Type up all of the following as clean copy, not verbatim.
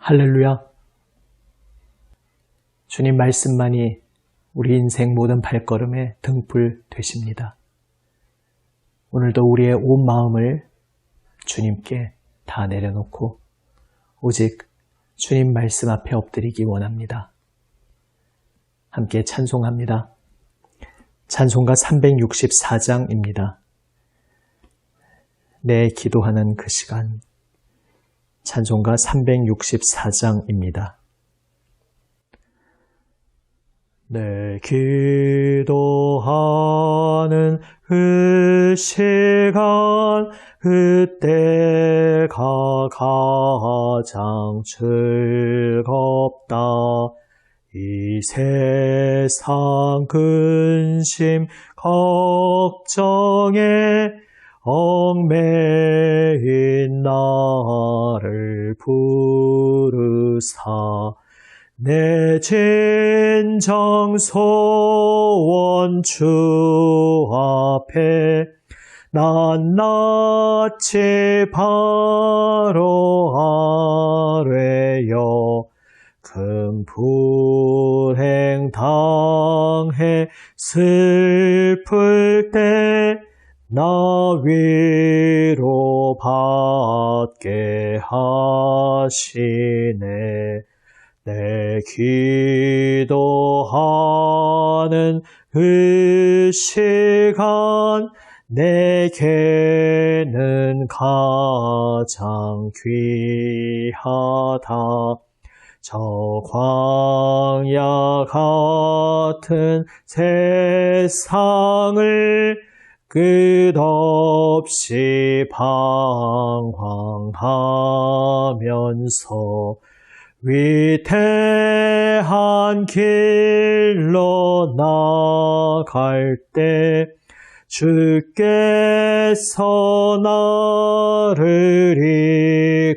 할렐루야. 주님 말씀만이 우리 인생 모든 발걸음의 등불 되십니다. 오늘도 우리의 온 마음을 주님께 다 내려놓고 오직 주님 말씀 앞에 엎드리기 원합니다. 함께 찬송합니다. 찬송가 364장입니다. 내 기도하는 그 시간. 찬송가 364장입니다. 내 기도하는 그 시간, 그때가 가장 즐겁다. 이 세상 근심 걱정에 얽매인 나를 부르사 내 진정 소원 주 앞에 낱낱이 바로 아뢰어 큰 불행 당해 슬플 때 나 위로 받게 하시네. 내 기도하는 그 시간 내게는 가장 귀하다. 저 광야 같은 세상을 끝없이 방황하면서 위태한 길로 나갈 때 주께서 나를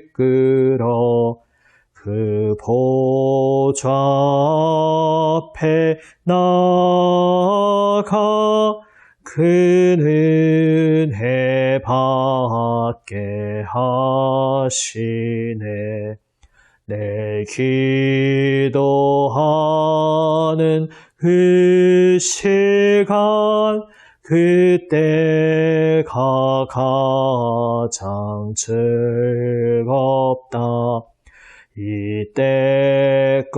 이끌어 그 보좌 앞에 나아가 그 은혜 받게 하시네. 내 기도하는 그 시간 그때가 가장 즐겁다. 이때껏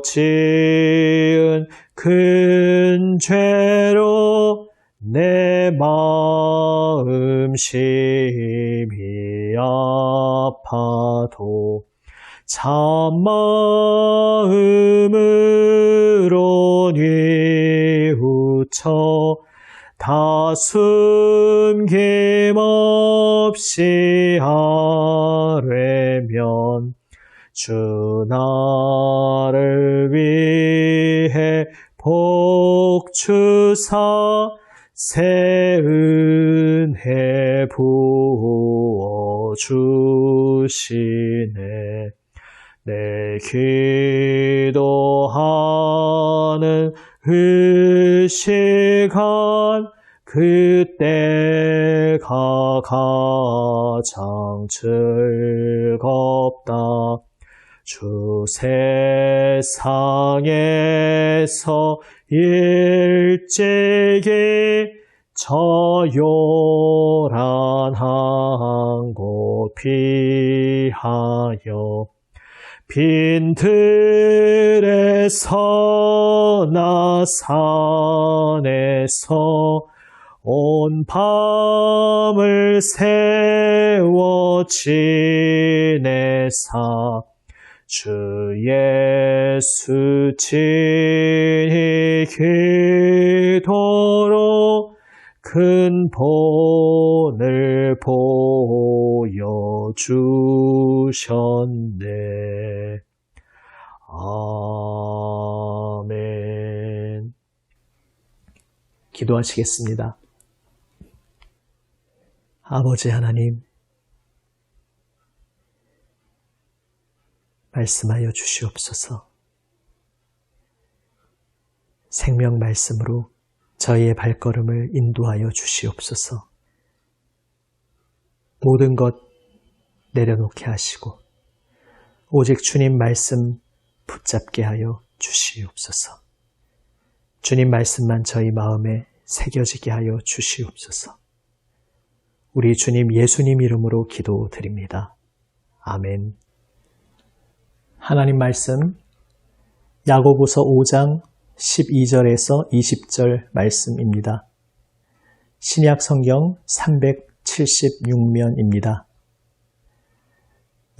지은 큰 죄로 내 마음 심히 아파도 참마음으로 뉘우쳐 다 숨김없이 아뢰면 주 나를 위해 복 주사 새 은혜 부어 주시네. 내 기도하는 그 시간 그때가 가장 즐겁다. 주 세상에서 일찍이 저 요란한 곳 피하여 빈 들에서나 산에서 온 밤을 세워 지내사 주 예수 친히 기도로 큰 본을 보여주셨네. 아멘. 기도하시겠습니다. 아버지 하나님, 말씀하여 주시옵소서. 생명 말씀으로 저희의 발걸음을 인도하여 주시옵소서. 모든 것 내려놓게 하시고 오직 주님 말씀 붙잡게 하여 주시옵소서. 주님 말씀만 저희 마음에 새겨지게 하여 주시옵소서. 우리 주님 예수님 이름으로 기도드립니다. 아멘. 하나님 말씀 야고보서 5장 12절에서 20절 말씀입니다. 신약 성경 376면입니다.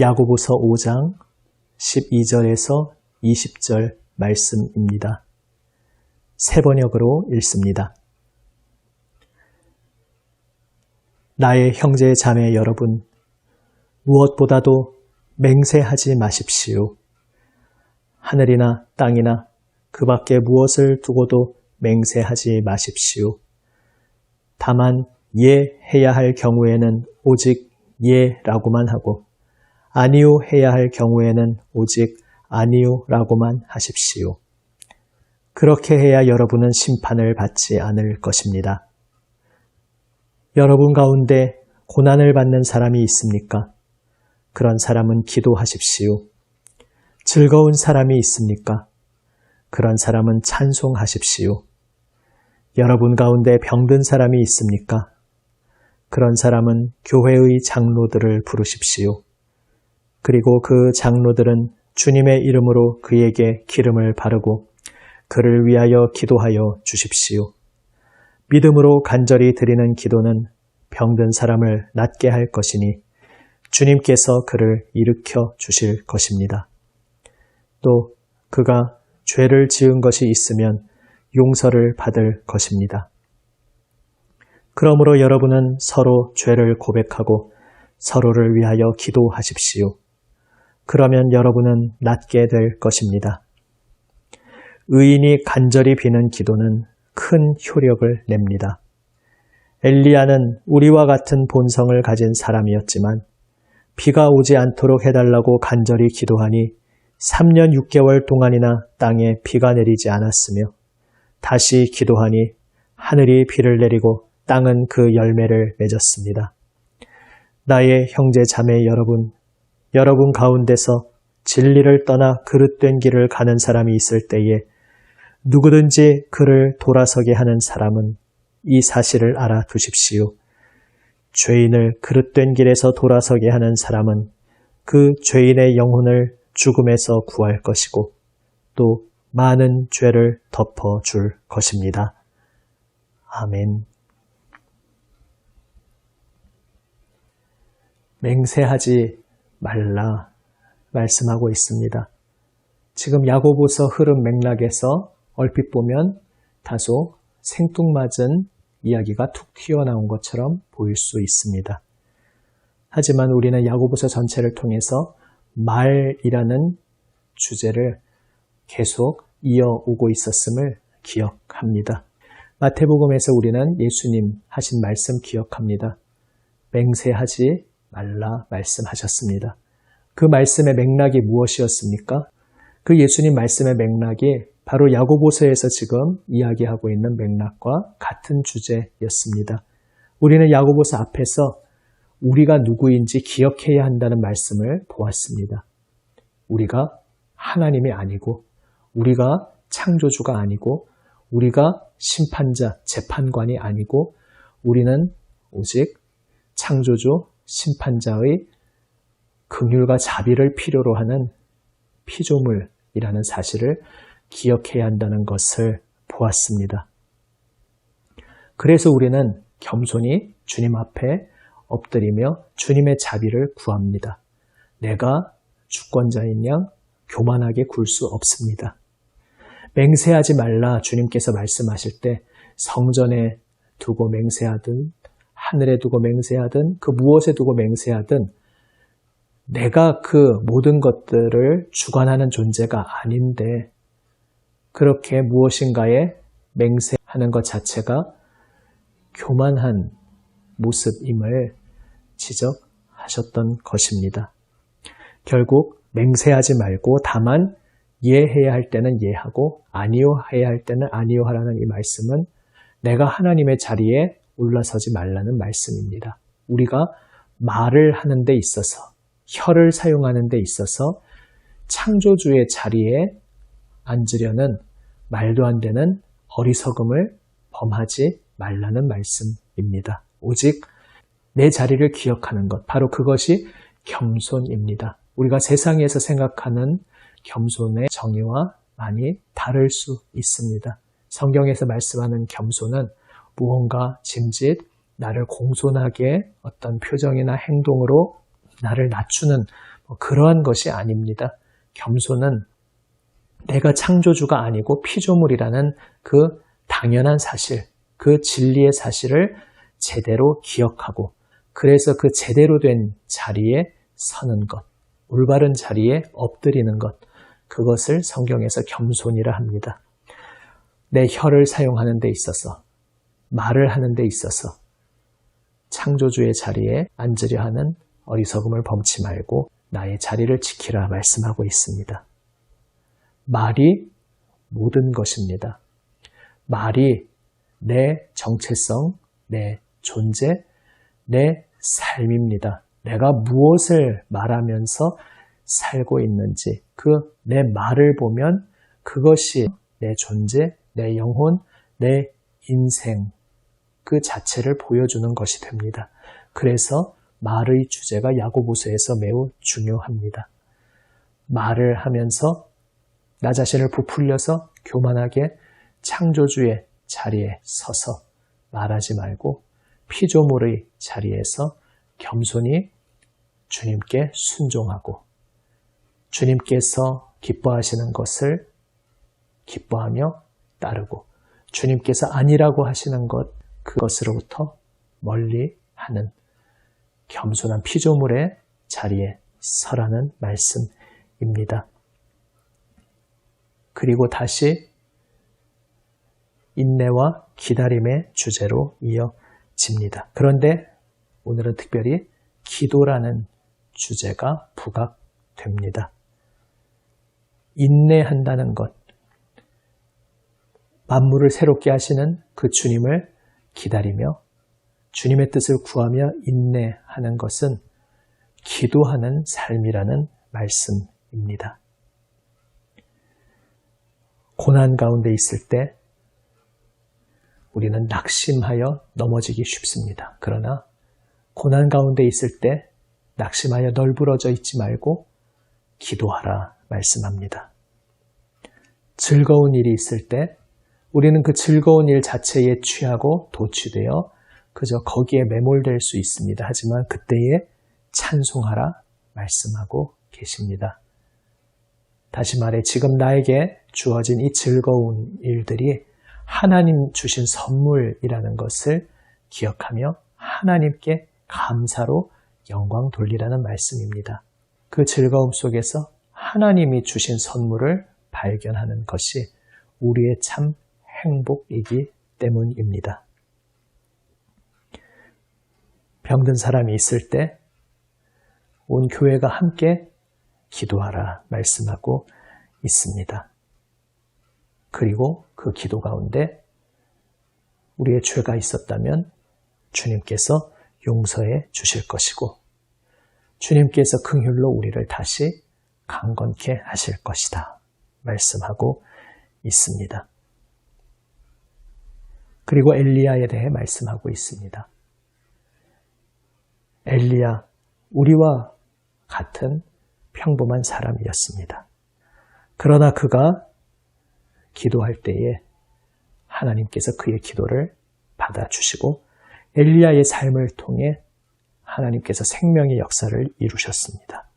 야고보서 5장 12절에서 20절 말씀입니다. 새 번역으로 읽습니다. 나의 형제 자매 여러분, 무엇보다도 맹세하지 마십시오. 하늘이나 땅이나 그 밖에 무엇을 두고도 맹세하지 마십시오. 다만 예 해야 할 경우에는 오직 예라고만 하고 아니요 해야 할 경우에는 오직 아니요라고만 하십시오. 그렇게 해야 여러분은 심판을 받지 않을 것입니다. 여러분 가운데 고난을 받는 사람이 있습니까? 그런 사람은 기도하십시오. 즐거운 사람이 있습니까? 그런 사람은 찬송하십시오. 여러분 가운데 병든 사람이 있습니까? 그런 사람은 교회의 장로들을 부르십시오. 그리고 그 장로들은 주님의 이름으로 그에게 기름을 바르고 그를 위하여 기도하여 주십시오. 믿음으로 간절히 드리는 기도는 병든 사람을 낫게 할 것이니 주님께서 그를 일으켜 주실 것입니다. 또 그가 죄를 지은 것이 있으면 용서를 받을 것입니다. 그러므로 여러분은 서로 죄를 고백하고 서로를 위하여 기도하십시오. 그러면 여러분은 낫게 될 것입니다. 의인이 간절히 비는 기도는 큰 효력을 냅니다. 엘리야는 우리와 같은 본성을 가진 사람이었지만 비가 오지 않도록 해달라고 간절히 기도하니 3년 6개월 동안이나 땅에 비가 내리지 않았으며 다시 기도하니 하늘이 비를 내리고 땅은 그 열매를 맺었습니다. 나의 형제 자매 여러분, 여러분 가운데서 진리를 떠나 그릇된 길을 가는 사람이 있을 때에 누구든지 그를 돌아서게 하는 사람은 이 사실을 알아두십시오. 죄인을 그릇된 길에서 돌아서게 하는 사람은 그 죄인의 영혼을 죽음에서 구할 것이고 또 많은 죄를 덮어줄 것입니다. 아멘. 맹세하지 말라 말씀하고 있습니다. 지금 야고보서 흐름 맥락에서 얼핏 보면 다소 생뚱맞은 이야기가 툭 튀어나온 것처럼 보일 수 있습니다. 하지만 우리는 야고보서 전체를 통해서 말이라는 주제를 계속 이어오고 있었음을 기억합니다. 마태복음에서 우리는 예수님 하신 말씀 기억합니다. 맹세하지 말라 말씀하셨습니다. 그 말씀의 맥락이 무엇이었습니까? 그 예수님 말씀의 맥락이 바로 야고보서에서 지금 이야기하고 있는 맥락과 같은 주제였습니다. 우리는 야고보서 앞에서 우리가 누구인지 기억해야 한다는 말씀을 보았습니다. 우리가 하나님이 아니고 우리가 창조주가 아니고 우리가 심판자, 재판관이 아니고 우리는 오직 창조주, 심판자의 긍휼과 자비를 필요로 하는 피조물이라는 사실을 기억해야 한다는 것을 보았습니다. 그래서 우리는 겸손히 주님 앞에 엎드리며 주님의 자비를 구합니다. 내가 주권자인 양 교만하게 굴 수 없습니다. 맹세하지 말라 주님께서 말씀하실 때 성전에 두고 맹세하든 하늘에 두고 맹세하든 그 무엇에 두고 맹세하든 내가 그 모든 것들을 주관하는 존재가 아닌데 그렇게 무엇인가에 맹세하는 것 자체가 교만한 모습임을 지적하셨던 것입니다. 결국 맹세하지 말고 다만 예해야 할 때는 예하고 아니요 해야 할 때는 아니요 하라는 이 말씀은 내가 하나님의 자리에 올라서지 말라는 말씀입니다. 우리가 말을 하는 데 있어서 혀를 사용하는 데 있어서 창조주의 자리에 앉으려는 말도 안 되는 어리석음을 범하지 말라는 말씀입니다. 오직 내 자리를 기억하는 것, 바로 그것이 겸손입니다. 우리가 세상에서 생각하는 겸손의 정의와 많이 다를 수 있습니다. 성경에서 말씀하는 겸손은 무언가 짐짓 나를 공손하게 어떤 표정이나 행동으로 나를 낮추는 그러한 것이 아닙니다. 겸손은 내가 창조주가 아니고 피조물이라는 그 당연한 사실, 그 진리의 사실을 제대로 기억하고 그래서 그 제대로 된 자리에 서는 것, 올바른 자리에 엎드리는 것, 그것을 성경에서 겸손이라 합니다. 내 혀를 사용하는 데 있어서, 말을 하는 데 있어서 창조주의 자리에 앉으려 하는 어리석음을 범치 말고 나의 자리를 지키라 말씀하고 있습니다. 말이 모든 것입니다. 말이 내 정체성, 내 존재, 내 삶입니다. 내가 무엇을 말하면서 살고 있는지 그 내 말을 보면 그것이 내 존재, 내 영혼, 내 인생 그 자체를 보여주는 것이 됩니다. 그래서 말의 주제가 야고보서에서 매우 중요합니다. 말을 하면서 나 자신을 부풀려서 교만하게 창조주의 자리에 서서 말하지 말고 피조물의 자리에서 겸손히 주님께 순종하고 주님께서 기뻐하시는 것을 기뻐하며 따르고 주님께서 아니라고 하시는 것 그것으로부터 멀리하는 겸손한 피조물의 자리에 서라는 말씀입니다. 그리고 다시 인내와 기다림의 주제로 이어집니다. 그런데 오늘은 특별히 기도라는 주제가 부각됩니다. 인내한다는 것, 만물을 새롭게 하시는 그 주님을 기다리며 주님의 뜻을 구하며 인내하는 것은 기도하는 삶이라는 말씀입니다. 고난 가운데 있을 때 우리는 낙심하여 넘어지기 쉽습니다. 그러나 고난 가운데 있을 때 낙심하여 널브러져 있지 말고 기도하라 말씀합니다. 즐거운 일이 있을 때 우리는 그 즐거운 일 자체에 취하고 도취되어 그저 거기에 매몰될 수 있습니다. 하지만 그때에 찬송하라 말씀하고 계십니다. 다시 말해 지금 나에게 주어진 이 즐거운 일들이 하나님 주신 선물이라는 것을 기억하며 하나님께 감사로 영광 돌리라는 말씀입니다. 그 즐거움 속에서 하나님이 주신 선물을 발견하는 것이 우리의 참 행복이기 때문입니다. 병든 사람이 있을 때 온 교회가 함께 기도하라 말씀하고 있습니다. 그리고 그 기도 가운데 우리의 죄가 있었다면 주님께서 용서해 주실 것이고 주님께서 긍휼로 우리를 다시 강건케 하실 것이다 말씀하고 있습니다. 그리고 엘리야에 대해 말씀하고 있습니다. 엘리야, 우리와 같은 평범한 사람이었습니다. 그러나 그가 기도할 때에 하나님께서 그의 기도를 받아주시고 엘리야의 삶을 통해 하나님께서 생명의 역사를 이루셨습니다.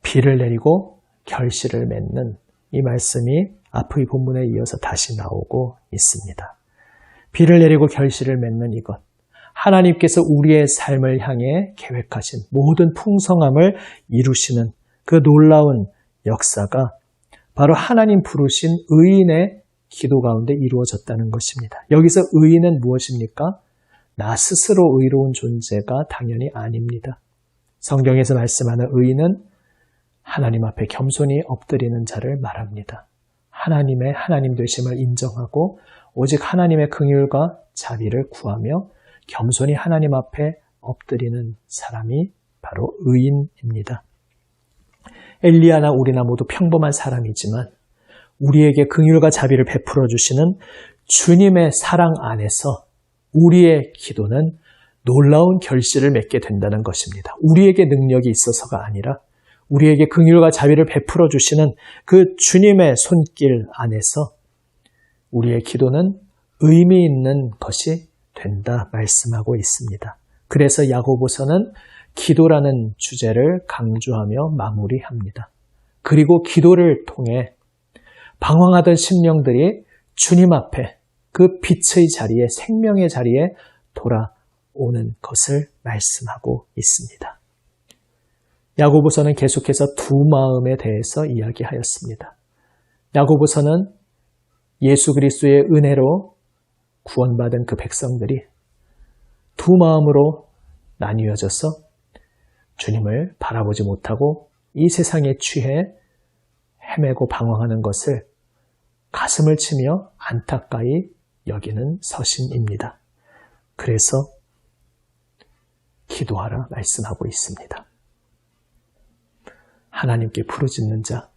비를 내리고 결실을 맺는 이 말씀이 앞의 본문에 이어서 다시 나오고 있습니다. 비를 내리고 결실을 맺는 이것, 하나님께서 우리의 삶을 향해 계획하신 모든 풍성함을 이루시는 그 놀라운 역사가 바로 하나님 부르신 의인의 기도 가운데 이루어졌다는 것입니다. 여기서 의인은 무엇입니까? 나 스스로 의로운 존재가 당연히 아닙니다. 성경에서 말씀하는 의인은 하나님 앞에 겸손히 엎드리는 자를 말합니다. 하나님의 하나님 되심을 인정하고 오직 하나님의 긍휼과 자비를 구하며 겸손히 하나님 앞에 엎드리는 사람이 바로 의인입니다. 엘리야나 우리나 모두 평범한 사람이지만 우리에게 긍휼과 자비를 베풀어 주시는 주님의 사랑 안에서 우리의 기도는 놀라운 결실을 맺게 된다는 것입니다. 우리에게 능력이 있어서가 아니라 우리에게 긍휼과 자비를 베풀어 주시는 그 주님의 손길 안에서 우리의 기도는 의미 있는 것이 된다 말씀하고 있습니다. 그래서 야고보서는 기도라는 주제를 강조하며 마무리합니다. 그리고 기도를 통해 방황하던 심령들이 주님 앞에 그 빛의 자리에, 생명의 자리에 돌아오는 것을 말씀하고 있습니다. 야고보서는 계속해서 두 마음에 대해서 이야기하였습니다. 야고보서는 예수 그리스도의 은혜로 구원받은 그 백성들이 두 마음으로 나뉘어져서 주님을 바라보지 못하고 이 세상에 취해 헤매고 방황하는 것을 가슴을 치며 안타까이 여기는 서신입니다. 그래서 기도하라 말씀하고 있습니다. 하나님께 부르짖는 자,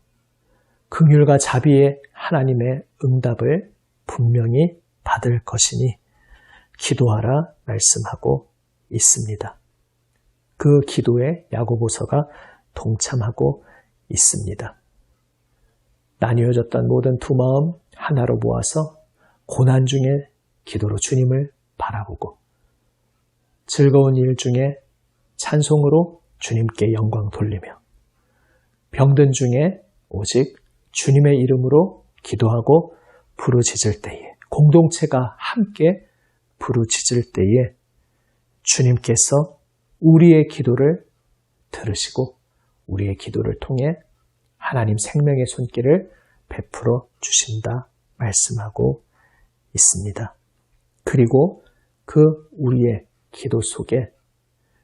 긍휼과 자비의 하나님의 응답을 분명히 받을 것이니 기도하라 말씀하고 있습니다. 그 기도에 야고보서가 동참하고 있습니다. 나뉘어졌던 모든 두 마음 하나로 모아서 고난 중에 기도로 주님을 바라보고 즐거운 일 중에 찬송으로 주님께 영광 돌리며 병든 중에 오직 주님의 이름으로 기도하고 부르짖을 때에 공동체가 함께 부르짖을 때에 주님께서 우리의 기도를 들으시고 우리의 기도를 통해 하나님 생명의 손길을 베풀어 주신다 말씀하고 있습니다. 그리고 그 우리의 기도 속에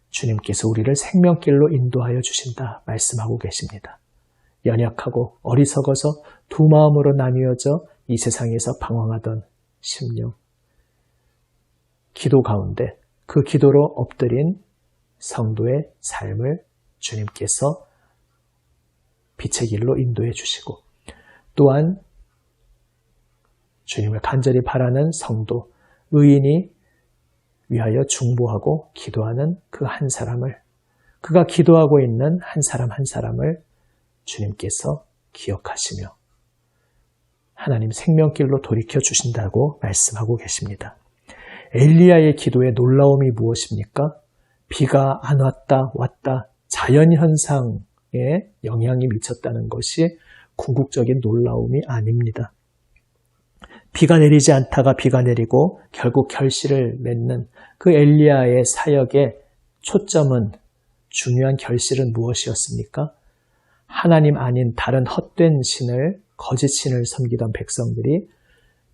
주님께서 우리를 생명길로 인도하여 주신다 말씀하고 계십니다. 연약하고 어리석어서 두 마음으로 나뉘어져 이 세상에서 방황하던 심령, 기도 가운데 그 기도로 엎드린 성도의 삶을 주님께서 빛의 길로 인도해 주시고 또한 주님을 간절히 바라는 성도, 의인이 위하여 중보하고 기도하는 그 한 사람을, 그가 기도하고 있는 한 사람 한 사람을 주님께서 기억하시며 하나님 생명길로 돌이켜 주신다고 말씀하고 계십니다. 엘리야의 기도의 놀라움이 무엇입니까? 비가 안 왔다 자연현상에 영향이 미쳤다는 것이 궁극적인 놀라움이 아닙니다. 비가 내리지 않다가 비가 내리고 결국 결실을 맺는 그 엘리야의 사역의 초점은, 중요한 결실은 무엇이었습니까? 하나님 아닌 다른 헛된 신을, 거짓 신을 섬기던 백성들이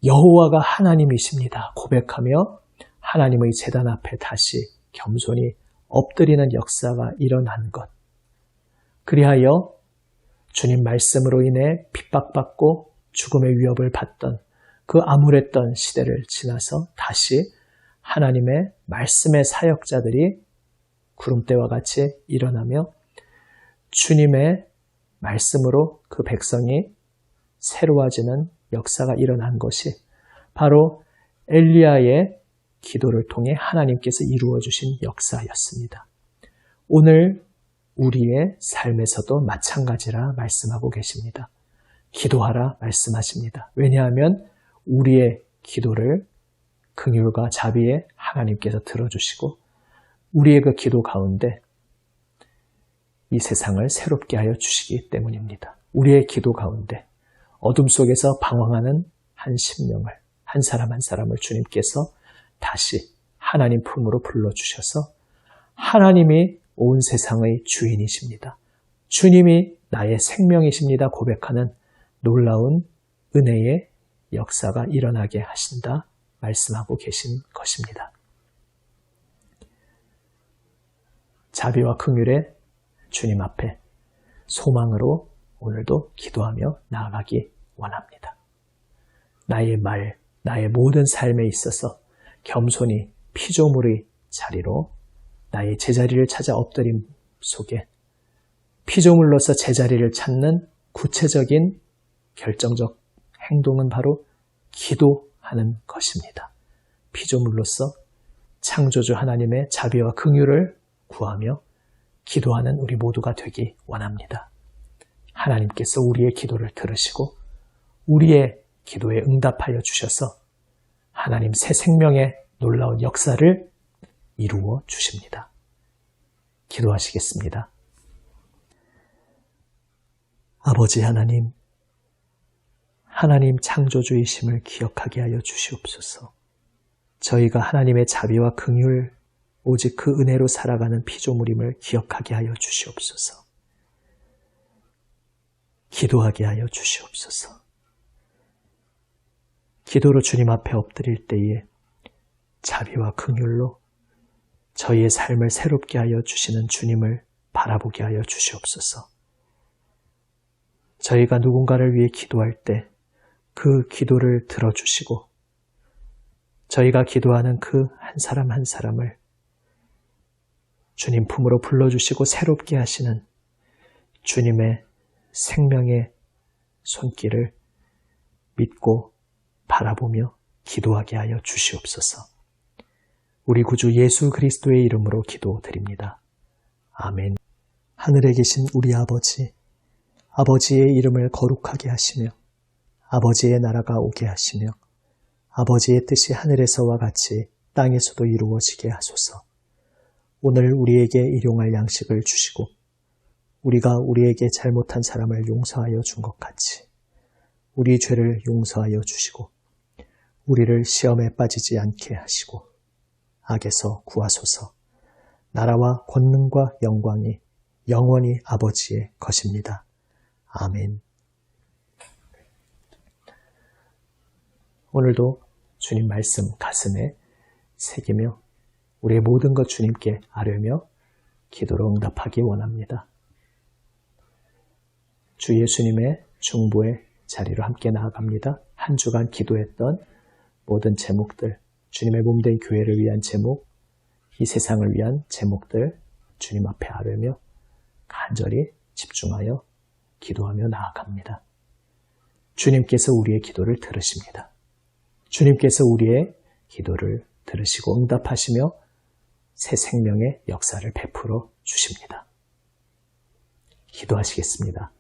여호와가 하나님이십니다 고백하며 하나님의 제단 앞에 다시 겸손히 엎드리는 역사가 일어난 것. 그리하여 주님 말씀으로 인해 핍박받고 죽음의 위협을 받던 그 암울했던 시대를 지나서 다시 하나님의 말씀의 사역자들이 구름대와 같이 일어나며 주님의 말씀으로 그 백성이 새로워지는 역사가 일어난 것이 바로 엘리야의 기도를 통해 하나님께서 이루어 주신 역사였습니다. 오늘 우리의 삶에서도 마찬가지라 말씀하고 계십니다. 기도하라 말씀하십니다. 왜냐하면 우리의 기도를 긍휼과 자비에 하나님께서 들어주시고 우리의 그 기도 가운데 이 세상을 새롭게 하여 주시기 때문입니다. 우리의 기도 가운데 어둠 속에서 방황하는 한 심령을, 한 사람 한 사람을 주님께서 다시 하나님 품으로 불러주셔서 하나님이 온 세상의 주인이십니다. 주님이 나의 생명이십니다 고백하는 놀라운 은혜의 역사가 일어나게 하신다 말씀하고 계신 것입니다. 자비와 긍휼의 주님 앞에 소망으로 오늘도 기도하며 나아가기 원합니다. 나의 말, 나의 모든 삶에 있어서 겸손히 피조물의 자리로 나의 제자리를 찾아 엎드림 속에 피조물로서 제자리를 찾는 구체적인 결정적 행동은 바로 기도하는 것입니다. 피조물로서 창조주 하나님의 자비와 긍휼을 구하며 기도하는 우리 모두가 되기 원합니다. 하나님께서 우리의 기도를 들으시고 우리의 기도에 응답하여 주셔서 하나님 새 생명의 놀라운 역사를 이루어 주십니다. 기도하시겠습니다. 아버지 하나님, 하나님 창조주이심을 기억하게 하여 주시옵소서. 저희가 하나님의 자비와 긍휼, 오직 그 은혜로 살아가는 피조물임을 기억하게 하여 주시옵소서. 기도하게 하여 주시옵소서. 기도로 주님 앞에 엎드릴 때에 자비와 긍휼로 저희의 삶을 새롭게 하여 주시는 주님을 바라보게 하여 주시옵소서. 저희가 누군가를 위해 기도할 때 그 기도를 들어주시고 저희가 기도하는 그 한 사람 한 사람을 주님 품으로 불러주시고 새롭게 하시는 주님의 생명의 손길을 믿고 바라보며 기도하게 하여 주시옵소서. 우리 구주 예수 그리스도의 이름으로 기도드립니다. 아멘. 하늘에 계신 우리 아버지, 아버지의 이름을 거룩하게 하시며 아버지의 나라가 오게 하시며 아버지의 뜻이 하늘에서와 같이 땅에서도 이루어지게 하소서. 오늘 우리에게 일용할 양식을 주시고 우리가 우리에게 잘못한 사람을 용서하여 준 것 같이 우리 죄를 용서하여 주시고 우리를 시험에 빠지지 않게 하시고 악에서 구하소서. 나라와 권능과 영광이 영원히 아버지의 것입니다. 아멘. 오늘도 주님 말씀 가슴에 새기며 우리의 모든 것 주님께 아뢰며 기도로 응답하기 원합니다. 주 예수님의 중보의 자리로 함께 나아갑니다. 한 주간 기도했던 모든 제목들, 주님의 몸된 교회를 위한 제목, 이 세상을 위한 제목들 주님 앞에 아뢰며 간절히 집중하여 기도하며 나아갑니다. 주님께서 우리의 기도를 들으십니다. 주님께서 우리의 기도를 들으시고 응답하시며 새 생명의 역사를 베풀어 주십니다. 기도하시겠습니다.